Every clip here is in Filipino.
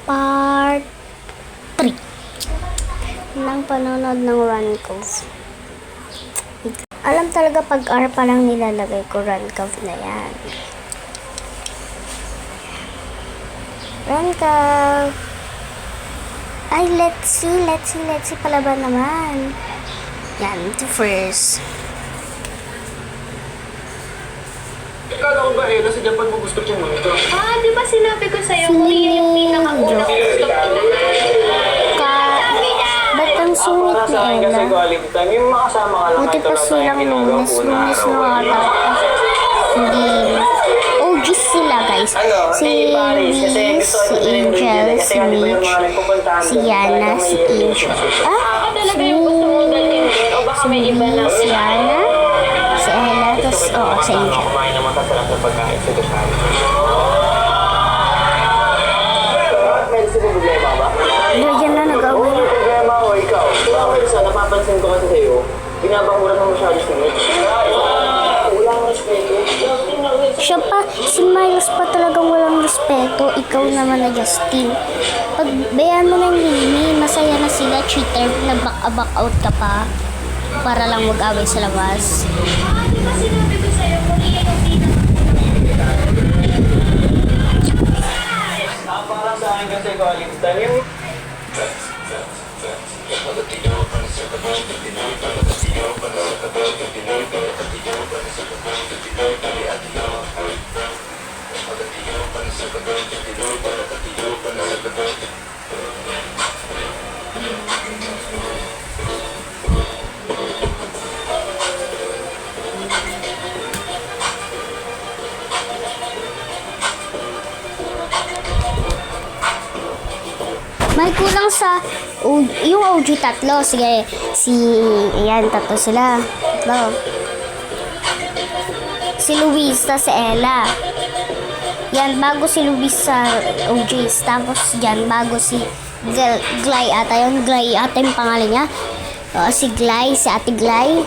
part 3 ng panonood ng Runcove. Alam talaga pag R pa lang nilalagay ko, Runcove na yan. Runcove. Ay, let's see pala ba naman. Yan, ito first. Akala ko ba sa Japan mo gusto yung mundo? Di ba sinabi ko sa'yo kung yun yung pinakaunang gusto ko Ba't ang sungit ni Sa akin kasi Ella? quality time, yung makasama ka lang Buti pa silang lunes na ata. Hindi. OG sila, guys. Si Liz, si Angel, si Mitch, si Yana, si Angel. talaga yung gusto mong dalhin doon o baka may iba na Si Yana, si Ella, tapos, si Angel. Kumain ng masasarap na pagkain sa Japan. Meron sila problema ba? Yan na nag-away. Oo, problema ako, ikaw. Bakit sa napapansin ko kasi sa'yo, binabakuran mo masyado si Mitch. Wala kang respeto. Siya pa, si Miles pa talagang walang respeto. Ikaw naman na Justin. Pag bayan mo ng Mimi, masaya na sila, cheater, nag-back out ka pa. Para lang mag-away sa labas. Di ba sinabi ko sa'yo kung yun yung Para sa akin kasi quality time, yung May kulang sa yung OG tatlo. Sige, yan, tatlo sila. Tatlo. Si Luis, si Ella. Yan, bago si Luis sa OG. Tapos yan, bago si Glay ata yun. Glay ata yung pangalan niya. Si Glay, si Ate Glay.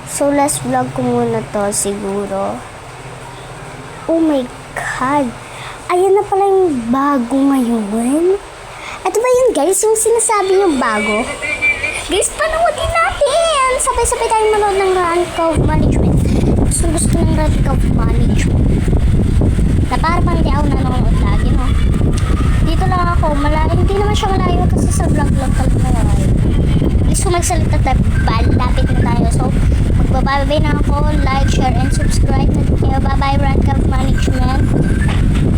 So, last vlog ko muna to siguro. Oh my God. Ayan na pala yung bago ngayon. Ito ba yun, guys? Yung sinasabi yung bago? Guys, panoodin natin! Sabay-sabay tayong manood ng Runcove Management. Gusto ng Runcove Management. Na para pang hindi ako nanonood lagi, no? Dito lang ako. Hindi naman siya malayo kasi sa vlog-vlog talaga malayo. Gusto magsalita tayo. Lapit na tayo. So, magbababay na ako. Like, share, and subscribe. Bye-bye, Runcove Management.